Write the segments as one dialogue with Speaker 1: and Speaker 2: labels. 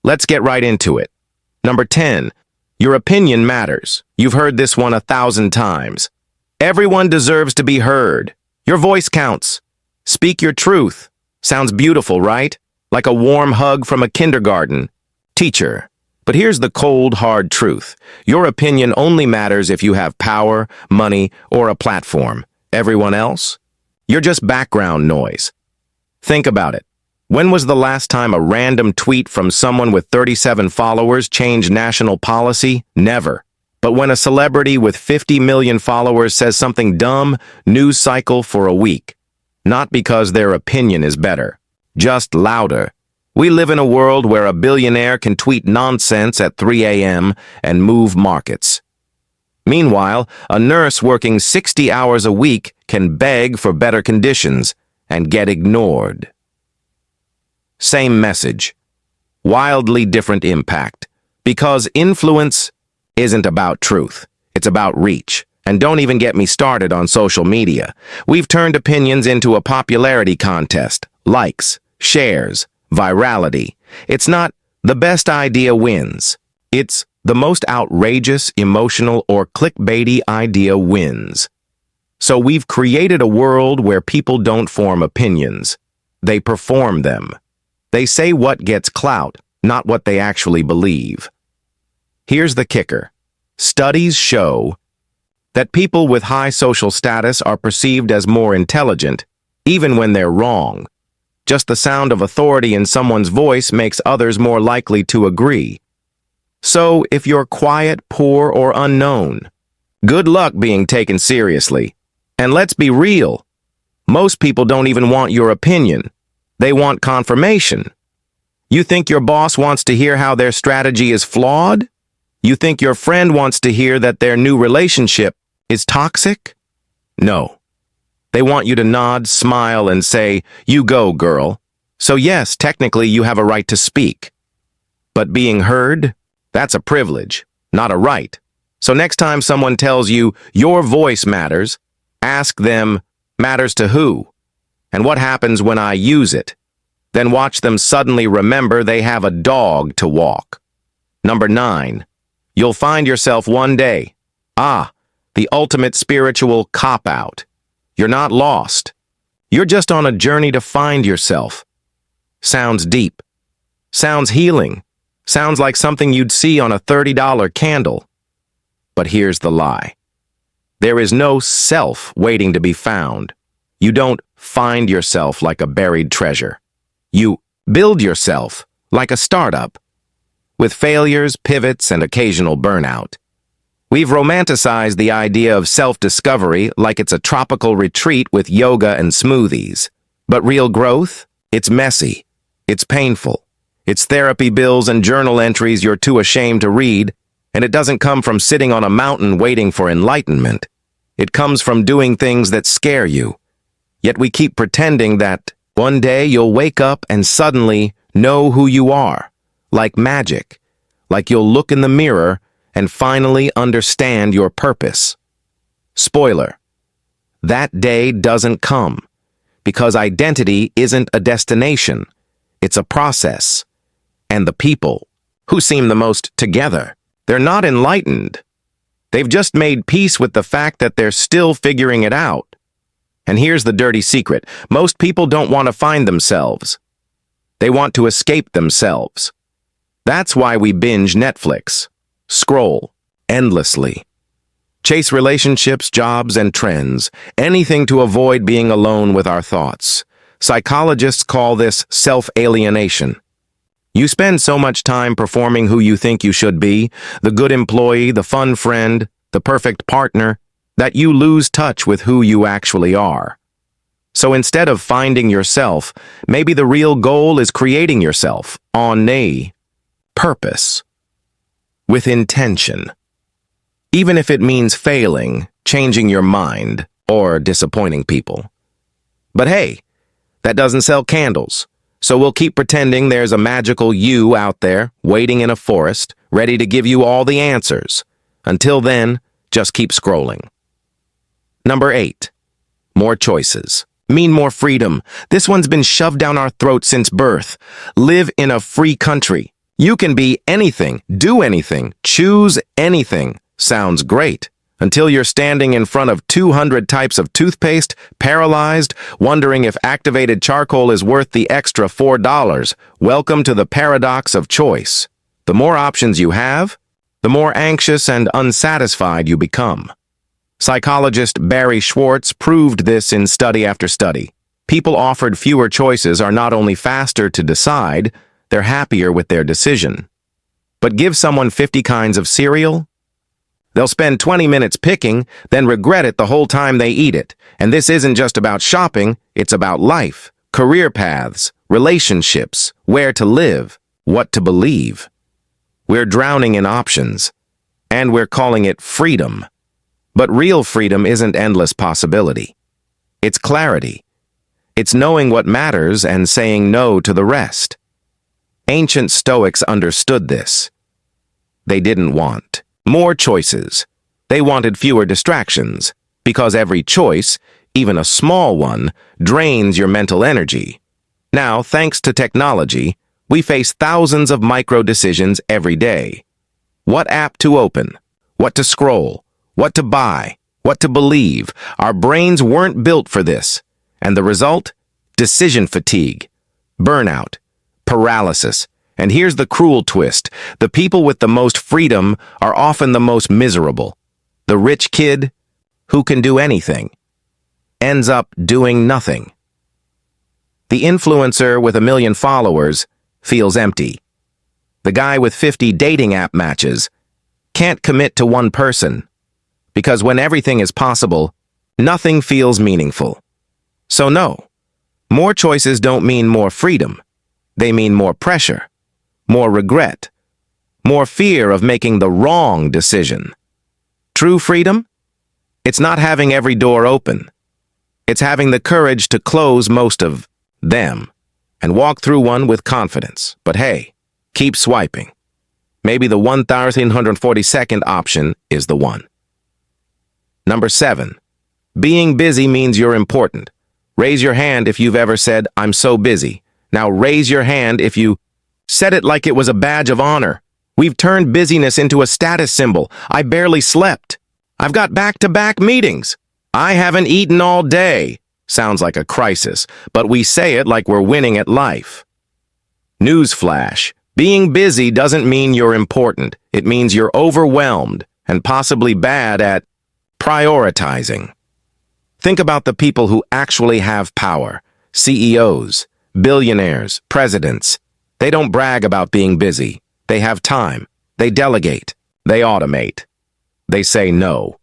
Speaker 1: Let's get right into it. Number 10. Your opinion matters. You've heard this one 1,000 times. Everyone deserves to be heard. Your voice counts. Speak your truth. Sounds beautiful, right? Like a warm hug from a kindergarten teacher. But here's the cold, hard truth. Your opinion only matters if you have power, money, or a platform. Everyone else? You're just background noise. Think about it. When was the last time a random tweet from someone with 37 followers changed national policy? Never. But when a celebrity with 50 million followers says something dumb, news cycle for a week. Not because their opinion is better, just louder. We live in a world where a billionaire can tweet nonsense at 3 a.m. and move markets. Meanwhile, a nurse working 60 hours a week can beg for better conditions and get ignored. Same message. Wildly different impact. Because influence isn't about truth. It's about reach. And don't even get me started on social media. We've turned opinions into a popularity contest. Likes, shares, virality. It's not the best idea wins. It's the most outrageous, emotional, or clickbaity idea wins. So we've created a world where people don't form opinions. They perform them. They say what gets clout, not what they actually believe. Here's the kicker. Studies show that people with high social status are perceived as more intelligent, even when they're wrong. Just the sound of authority in someone's voice makes others more likely to agree. So, if you're quiet, poor, or unknown, good luck being taken seriously. And let's be real. Most people don't even want your opinion. They want confirmation. You think your boss wants to hear how their strategy is flawed? You think your friend wants to hear that their new relationship is toxic? No. They want you to nod, smile, and say, "You go, girl." So yes, technically you have a right to speak. But being heard? That's a privilege, not a right. So next time someone tells you your voice matters, ask them, matters to who? And what happens when I use it? Then watch them suddenly remember they have a dog to walk. Number 9. You'll find yourself one day. The ultimate spiritual cop-out. You're not lost. You're just on a journey to find yourself. Sounds deep. Sounds healing. Sounds like something you'd see on a $30 candle. But here's the lie. There is no self waiting to be found. You don't find yourself like a buried treasure. You build yourself like a startup, with failures, pivots, and occasional burnout. We've romanticized the idea of self-discovery like it's a tropical retreat with yoga and smoothies. But real growth? It's messy. It's painful. It's therapy bills and journal entries you're too ashamed to read, and it doesn't come from sitting on a mountain waiting for enlightenment. It comes from doing things that scare you. Yet we keep pretending that one day you'll wake up and suddenly know who you are, like magic, like you'll look in the mirror and finally understand your purpose. Spoiler, that day doesn't come, because identity isn't a destination, it's a process. And the people who seem the most together, they're not enlightened. They've just made peace with the fact that they're still figuring it out. And here's the dirty secret. Most people don't want to find themselves. They want to escape themselves. That's why we binge Netflix, scroll endlessly, chase relationships, jobs, and trends, anything to avoid being alone with our thoughts. Psychologists call this self-alienation. You spend so much time performing who you think you should be, the good employee, the fun friend, the perfect partner, that you lose touch with who you actually are. So instead of finding yourself, maybe the real goal is creating yourself on purpose, with intention. Even if it means failing, changing your mind, or disappointing people. But hey, that doesn't sell candles. So we'll keep pretending there's a magical you out there, waiting in a forest, ready to give you all the answers. Until then, just keep scrolling. Number 8. More choices. Mean more freedom. This one's been shoved down our throats since birth. Live in a free country. You can be anything, do anything, choose anything. Sounds great. Until you're standing in front of 200 types of toothpaste, paralyzed, wondering if activated charcoal is worth the extra $4. Welcome to the paradox of choice. The more options you have, the more anxious and unsatisfied you become. Psychologist Barry Schwartz proved this in study after study. People offered fewer choices are not only faster to decide, they're happier with their decision. But give someone 50 kinds of cereal? They'll spend 20 minutes picking, then regret it the whole time they eat it. And this isn't just about shopping, it's about life, career paths, relationships, where to live, what to believe. We're drowning in options, and we're calling it freedom. But real freedom isn't endless possibility. It's clarity. It's knowing what matters and saying no to the rest. Ancient Stoics understood this. They didn't want more choices. They wanted fewer distractions, because every choice, even a small one, drains your mental energy. Now, thanks to technology, we face thousands of micro-decisions every day. What app to open, what to scroll, what to buy, what to believe. Our brains weren't built for this. And the result? Decision fatigue, burnout, paralysis. And here's the cruel twist. The people with the most freedom are often the most miserable. The rich kid, who can do anything, ends up doing nothing. The influencer with 1 million followers feels empty. The guy with 50 dating app matches can't commit to one person. Because when everything is possible, nothing feels meaningful. So no, more choices don't mean more freedom. They mean more pressure, more regret, more fear of making the wrong decision. True freedom? It's not having every door open. It's having the courage to close most of them and walk through one with confidence. But hey, keep swiping. Maybe the 1342nd option is the one. Number 7. Being busy means you're important. Raise your hand if you've ever said, "I'm so busy." Now raise your hand if you said it like it was a badge of honor. We've turned busyness into a status symbol. I barely slept. I've got back-to-back meetings. I haven't eaten all day. Sounds like a crisis, but we say it like we're winning at life. Newsflash. Being busy doesn't mean you're important. It means you're overwhelmed and possibly bad at prioritizing. Think about the people who actually have power. CEOs, billionaires, presidents. They don't brag about being busy. They have time. They delegate. They automate. They say no.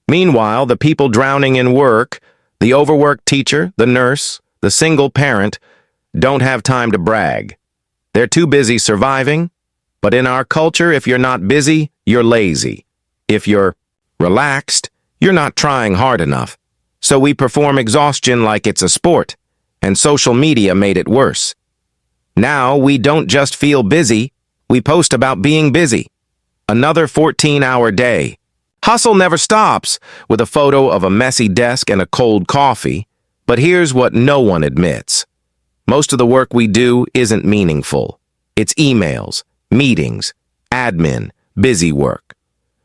Speaker 1: Meanwhile, the people drowning in work, the overworked teacher, the nurse, the single parent, don't have time to brag. They're too busy surviving. But in our culture, if you're not busy, you're lazy. If you're relaxed, you're not trying hard enough. So we perform exhaustion like it's a sport, and social media made it worse. Now we don't just feel busy, we post about being busy. Another 14-hour day. Hustle never stops, with a photo of a messy desk and a cold coffee. But here's what no one admits. Most of the work we do isn't meaningful. It's emails, meetings, admin, busy work.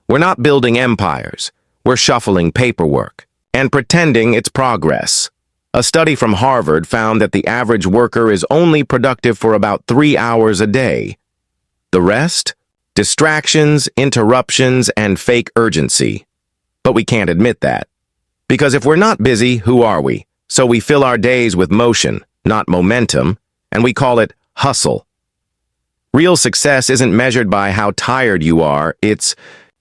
Speaker 1: We're not building empires. We're shuffling paperwork and pretending it's progress. A study from Harvard found that the average worker is only productive for about 3 hours a day. The rest? Distractions, interruptions, and fake urgency. But we can't admit that. Because if we're not busy, who are we? So we fill our days with motion, not momentum, and we call it hustle. Real success isn't measured by how tired you are, it's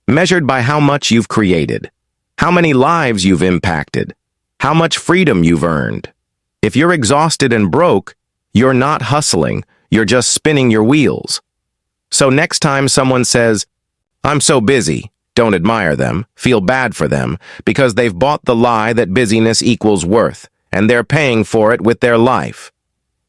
Speaker 1: measured by how much you've created, how many lives you've impacted, how much freedom you've earned. If you're exhausted and broke, you're not hustling, you're just spinning your wheels. So next time someone says, "I'm so busy," don't admire them, feel bad for them, because they've bought the lie that busyness equals worth, and they're paying for it with their life.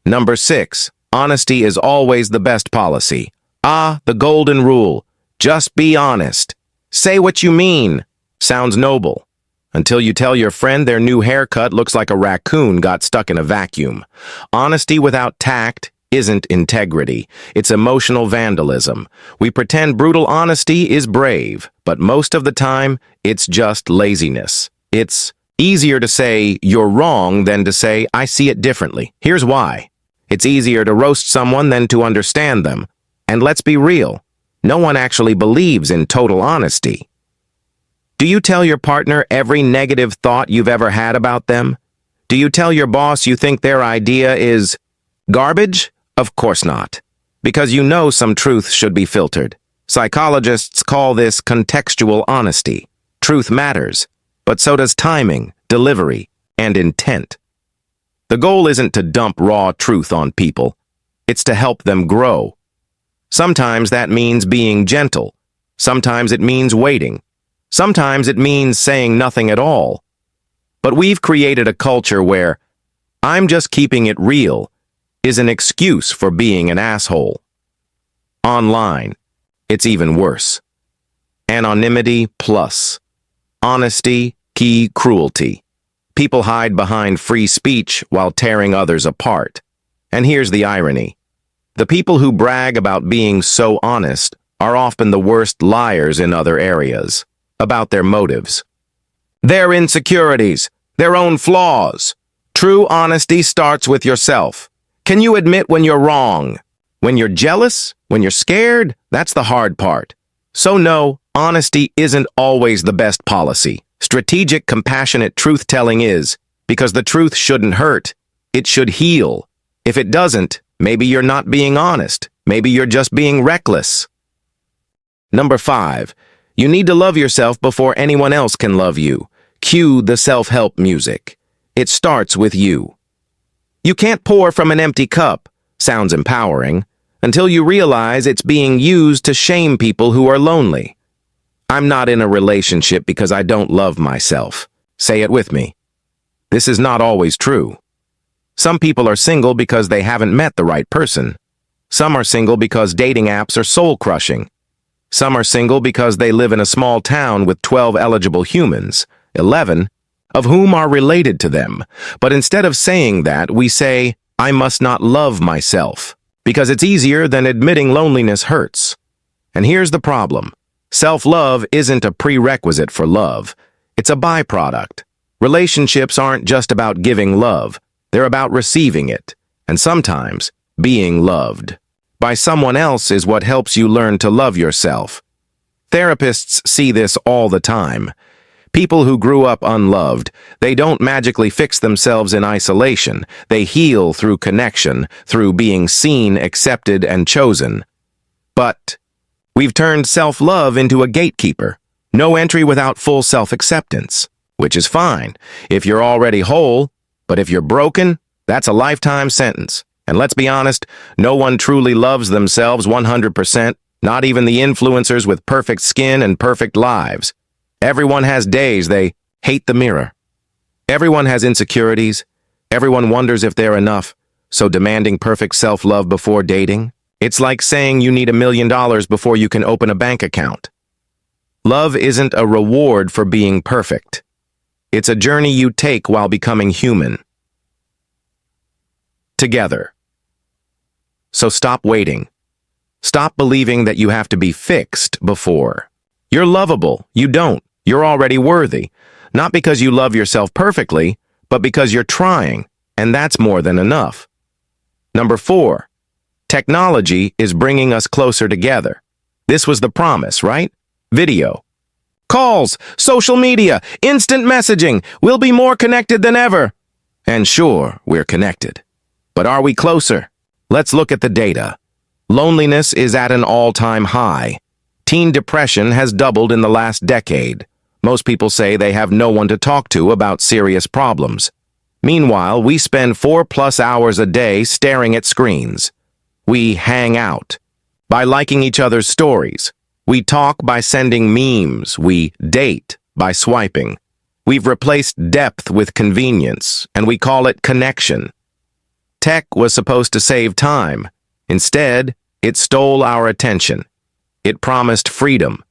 Speaker 1: Number 6, honesty is always the best policy. The golden rule. Just be honest. Say what you mean. Sounds noble. Until you tell your friend their new haircut looks like a raccoon got stuck in a vacuum. Honesty without tact isn't integrity. It's emotional vandalism. We pretend brutal honesty is brave, but most of the time, it's just laziness. It's easier to say you're wrong than to say I see it differently. Here's why. It's easier to roast someone than to understand them. And let's be real, no one actually believes in total honesty. Do you tell your partner every negative thought you've ever had about them? Do you tell your boss you think their idea is garbage? Of course not. Because you know some truth should be filtered. Psychologists call this contextual honesty. Truth matters, but so does timing, delivery, and intent. The goal isn't to dump raw truth on people. It's to help them grow. Sometimes that means being gentle. Sometimes it means waiting. Sometimes it means saying nothing at all. But we've created a culture where "I'm just keeping it real" is an excuse for being an asshole. Online, it's even worse. Anonymity plus honesty, key cruelty. People hide behind free speech while tearing others apart. And here's the irony. The people who brag about being so honest are often the worst liars in other areas, about their motives. Their insecurities, their own flaws. True honesty starts with yourself. Can you admit when you're wrong? When you're jealous? When you're scared? That's the hard part. So no, honesty isn't always the best policy. Strategic, compassionate truth-telling is, because the truth shouldn't hurt. It should heal. If it doesn't, maybe you're not being honest. Maybe you're just being reckless. Number 5. You need to love yourself before anyone else can love you. Cue the self-help music. It starts with you. You can't pour from an empty cup. Sounds empowering. Until you realize it's being used to shame people who are lonely. I'm not in a relationship because I don't love myself. Say it with me. This is not always true. Some people are single because they haven't met the right person. Some are single because dating apps are soul-crushing. Some are single because they live in a small town with 12 eligible humans, 11 of whom are related to them. But instead of saying that, we say, I must not love myself, because it's easier than admitting loneliness hurts. And here's the problem. Self-love isn't a prerequisite for love. It's a byproduct. Relationships aren't just about giving love. They're about receiving it, and sometimes being loved by someone else is what helps you learn to love yourself. Therapists see this all the time. People who grew up unloved, they don't magically fix themselves in isolation. They heal through connection, through being seen, accepted, and chosen. But we've turned self-love into a gatekeeper. No entry without full self-acceptance, which is fine if you're already whole, but if you're broken, that's a lifetime sentence. And let's be honest, no one truly loves themselves 100%, not even the influencers with perfect skin and perfect lives. Everyone has days they hate the mirror. Everyone has insecurities. Everyone wonders if they're enough, so demanding perfect self-love before dating, it's like saying you need $1 million before you can open a bank account. Love isn't a reward for being perfect. It's a journey you take while becoming human. Together. So stop waiting. Stop believing that you have to be fixed before. You're lovable. You don't. You're already worthy. Not because you love yourself perfectly, but because you're trying, and that's more than enough. Number 4. Technology is bringing us closer together. This was the promise, right? Video. Calls, social media, instant messaging. We'll be more connected than ever. And sure, we're connected. But are we closer? Let's look at the data. Loneliness is at an all-time high. Teen depression has doubled in the last decade. Most people say they have no one to talk to about serious problems. Meanwhile, we spend 4+ hours a day staring at screens. We hang out by liking each other's stories. We talk by sending memes. We date by swiping. We've replaced depth with convenience, and we call it connection. Tech was supposed to save time. Instead, it stole our attention. It promised freedom.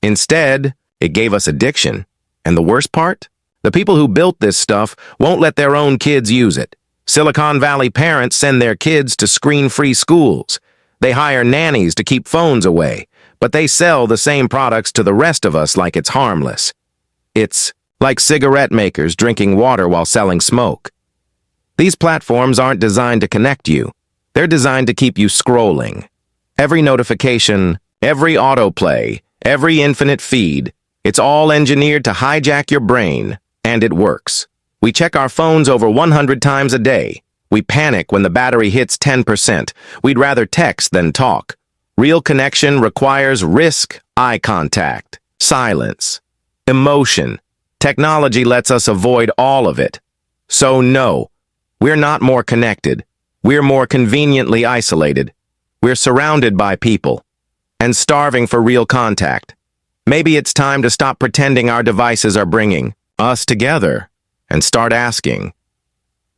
Speaker 1: Instead, it gave us addiction. And the worst part? The people who built this stuff won't let their own kids use it. Silicon Valley parents send their kids to screen-free schools. They hire nannies to keep phones away, but they sell the same products to the rest of us like it's harmless. It's like cigarette makers drinking water while selling smoke. These platforms aren't designed to connect you. They're designed to keep you scrolling. Every notification, every autoplay, every infinite feed, it's all engineered to hijack your brain, and it works. We check our phones over 100 times a day. We panic when the battery hits 10%. We'd rather text than talk. Real connection requires risk, eye contact, silence, emotion. Technology lets us avoid all of it. So no, we're not more connected. We're more conveniently isolated. We're surrounded by people and starving for real contact. Maybe it's time to stop pretending our devices are bringing us together and start asking,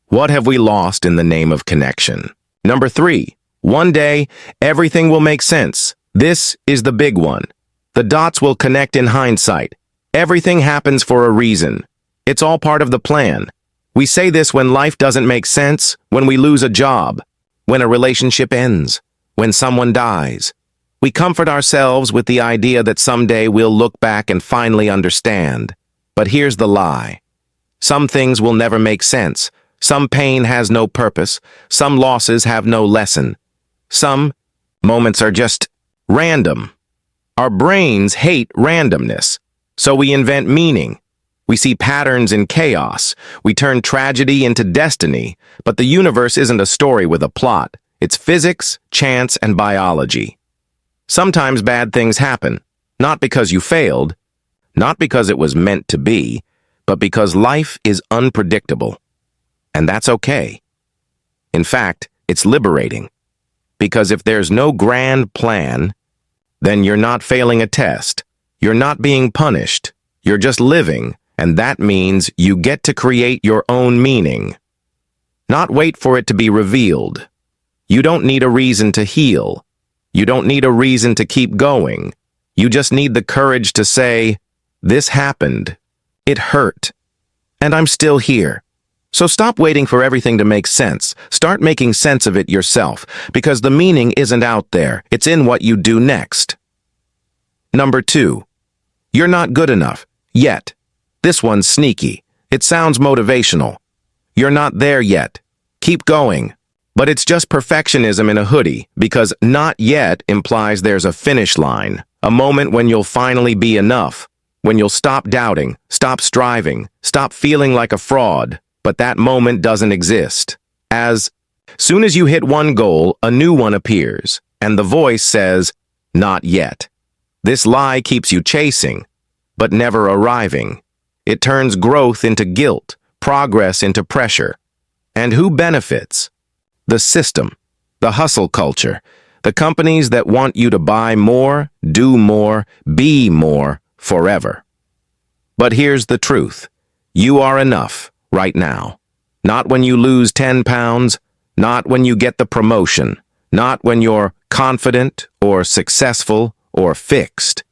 Speaker 1: what have we lost in the name of connection? Number 3, one day, everything will make sense. This is the big one. The dots will connect in hindsight. Everything happens for a reason. It's all part of the plan. We say this when life doesn't make sense, when we lose a job, when a relationship ends, when someone dies. We comfort ourselves with the idea that someday we'll look back and finally understand. But here's the lie. Some things will never make sense. Some pain has no purpose. Some losses have no lesson. Some moments are just random. Our brains hate randomness, so we invent meaning. We see patterns in chaos. We turn tragedy into destiny. But the universe isn't a story with a plot. It's physics, chance, and biology. Sometimes bad things happen, not because you failed, not because it was meant to be, but because life is unpredictable. And that's okay. In fact, it's liberating. Because if there's no grand plan, then you're not failing a test. You're not being punished. You're just living, and that means you get to create your own meaning. Not wait for it to be revealed. You don't need a reason to heal. You don't need a reason to keep going. You just need the courage to say, this happened. It hurt. And I'm still here. So stop waiting for everything to make sense. Start making sense of it yourself, because the meaning isn't out there. It's in what you do next. Number 2, you're not good enough, yet. This one's sneaky. It sounds motivational. You're not there yet. Keep going. But it's just perfectionism in a hoodie, because not yet implies there's a finish line, a moment when you'll finally be enough, when you'll stop doubting, stop striving, stop feeling like a fraud. But that moment doesn't exist. As soon as you hit one goal, a new one appears, and the voice says, not yet. This lie keeps you chasing, but never arriving. It turns growth into guilt, progress into pressure. And who benefits? The system, the hustle culture, the companies that want you to buy more, do more, be more forever. But here's the truth. You are enough right now. Not when you lose 10 pounds, not when you get the promotion, not when you're confident or successful or fixed.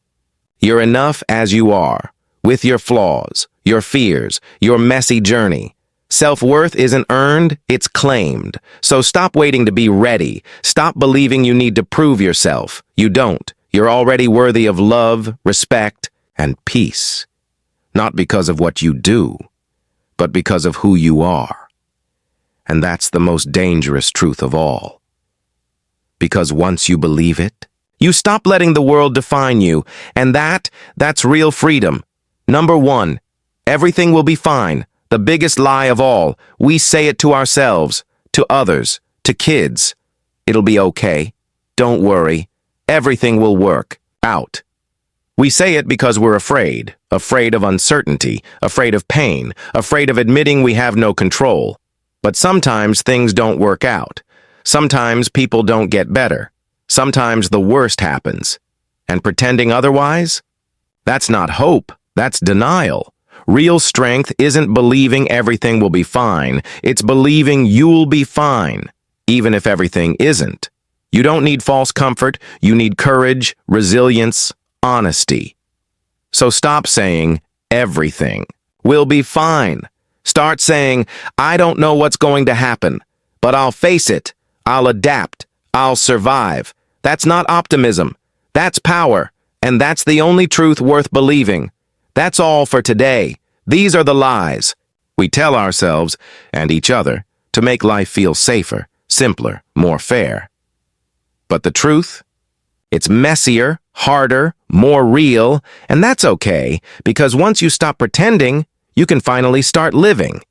Speaker 1: You're enough as you are, with your flaws, your fears, your messy journey. Self-worth isn't earned, it's claimed. So stop waiting to be ready. Stop believing you need to prove yourself. You don't. You're already worthy of love, respect, and peace. Not because of what you do, but because of who you are. And that's the most dangerous truth of all. Because once you believe it, you stop letting the world define you, and that's real freedom. Number 1, everything will be fine. The biggest lie of all. We say it to ourselves, to others, to kids. It'll be okay. Don't worry. Everything will work out. We say it because we're afraid of uncertainty, afraid of pain, afraid of admitting we have no control. But sometimes things don't work out. Sometimes people don't get better. Sometimes the worst happens. And pretending otherwise? That's not hope. That's denial. Real strength isn't believing everything will be fine. It's believing you'll be fine, even if everything isn't. You don't need false comfort. You need courage, resilience, honesty. So stop saying everything will be fine. Start saying, I don't know what's going to happen, but I'll face it. I'll adapt. I'll survive. That's not optimism. That's power. And that's the only truth worth believing. That's all for today. These are the lies we tell ourselves and each other to make life feel safer, simpler, more fair. But the truth? It's messier, harder, more real, and that's okay, because once you stop pretending, you can finally start living.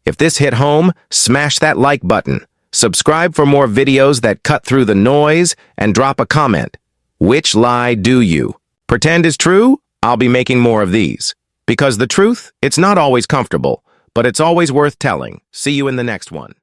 Speaker 1: If this hit home, smash that like button, subscribe for more videos that cut through the noise, and drop a comment. Which lie do you pretend is true? I'll be making more of these. Because the truth, it's not always comfortable, but it's always worth telling. See you in the next one.